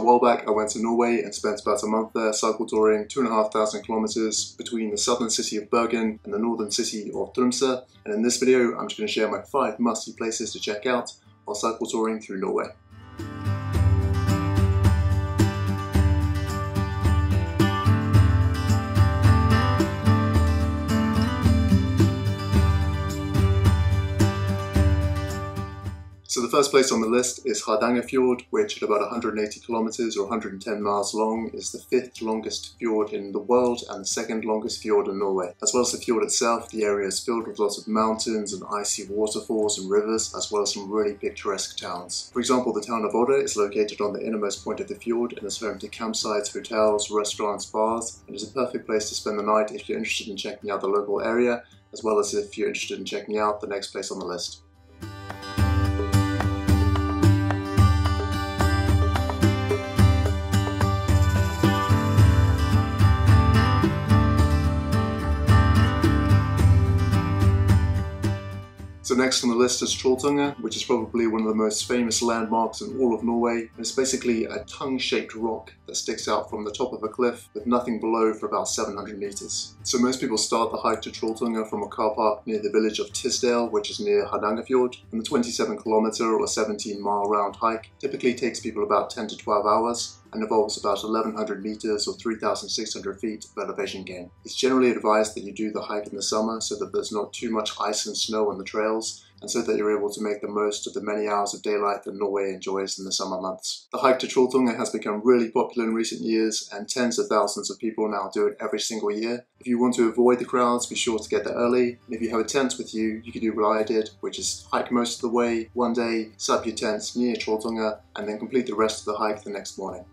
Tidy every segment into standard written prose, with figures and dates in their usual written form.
So a while back I went to Norway and spent about a month there cycle touring 2,500 kilometers between the southern city of Bergen and the northern city of Tromsø, and in this video I'm just going to share my 5 must-see places to check out while cycle touring through Norway. So the first place on the list is Hardangerfjord, which at about 180 kilometers or 110 miles long is the 5th longest fjord in the world and the 2nd longest fjord in Norway. As well as the fjord itself, the area is filled with lots of mountains and icy waterfalls and rivers, as well as some really picturesque towns. For example, the town of Odda is located on the innermost point of the fjord and is home to campsites, hotels, restaurants, bars, and is a perfect place to spend the night if you're interested in checking out the local area, as well as if you're interested in checking out the next place on the list. So next on the list is Trolltunga, which is probably one of the most famous landmarks in all of Norway. It's basically a tongue-shaped rock that sticks out from the top of a cliff with nothing below for about 700 meters. So most people start the hike to Trolltunga from a car park near the village of Tisdale, which is near Hardangerfjord, and the 27-kilometer or 17-mile round hike typically takes people about 10 to 12 hours and involves about 1,100 meters or 3,600 feet of elevation gain. It's generally advised that you do the hike in the summer so that there's not too much ice and snow on the trails, and so that you're able to make the most of the many hours of daylight that Norway enjoys in the summer months. The hike to Trolltunga has become really popular in recent years, and tens of thousands of people now do it every single year. If you want to avoid the crowds, be sure to get there early, and if you have a tent with you, you can do what I did, which is hike most of the way one day, set up your tents near Trolltunga, and then complete the rest of the hike the next morning.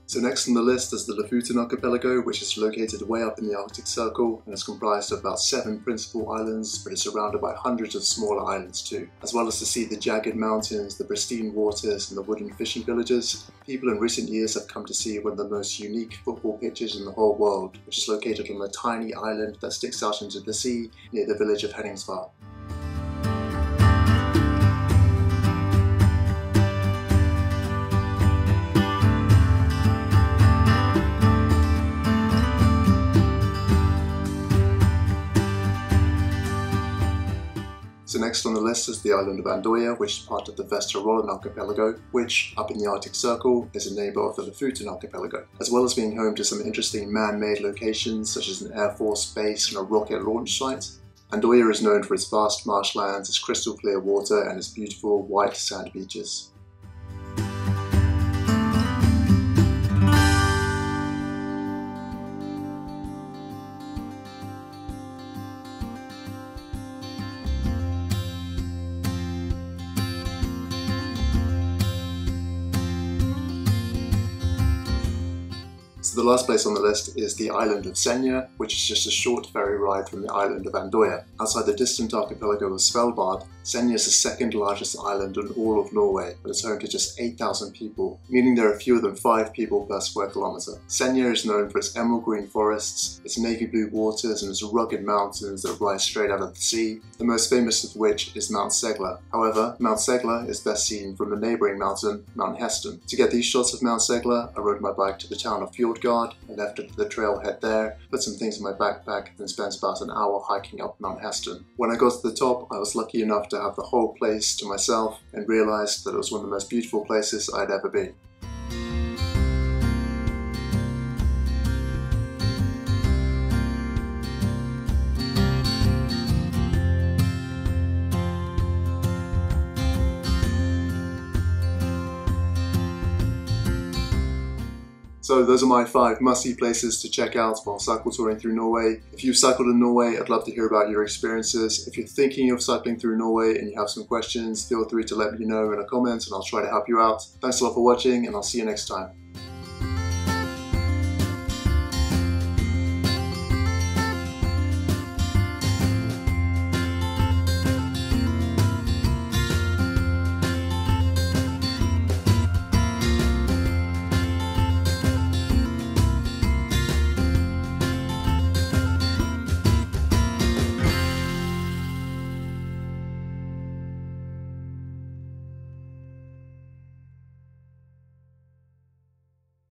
So next on the list is the Lofoten archipelago, which is located way up in the Arctic Circle and is comprised of about 7 principal islands, but is surrounded by hundreds of smaller islands too. As well as to see the jagged mountains, the pristine waters and the wooden fishing villages, people in recent years have come to see one of the most unique football pitches in the whole world, which is located on a tiny island that sticks out into the sea near the village of Hardangerfjord. So next on the list is the island of Odda, which is part of the Vesterålen archipelago, which, up in the Arctic Circle, is a neighbour of the Lofoten archipelago. As well as being home to some interesting man-made locations, such as an Air Force base and a rocket launch site, Odda is known for its vast marshlands, its crystal clear water, and its beautiful white sand beaches. So the last place on the list is the island of Senja, which is just a short ferry ride from the island of Odda. Outside the distant archipelago of Svalbard, Senja is the 2nd largest island in all of Norway, but it's home to just 8,000 people, meaning there are fewer than 5 people per square kilometer. Senja is known for its emerald green forests, its navy blue waters and its rugged mountains that rise straight out of the sea, the most famous of which is Mount Segla. However, Mount Segla is best seen from the neighbouring mountain, Mount Heston. To get these shots of Mount Segla, I rode my bike to the town of Fjord. I left it to the trailhead there, put some things in my backpack, then spent about an hour hiking up Mount Heston. When I got to the top, I was lucky enough to have the whole place to myself and realised that it was one of the most beautiful places I'd ever been. So those are my 5 must-see places to check out while cycle touring through Norway. If you've cycled in Norway, I'd love to hear about your experiences. If you're thinking of cycling through Norway and you have some questions, feel free to let me know in a comment and I'll try to help you out. Thanks a lot for watching and I'll see you next time.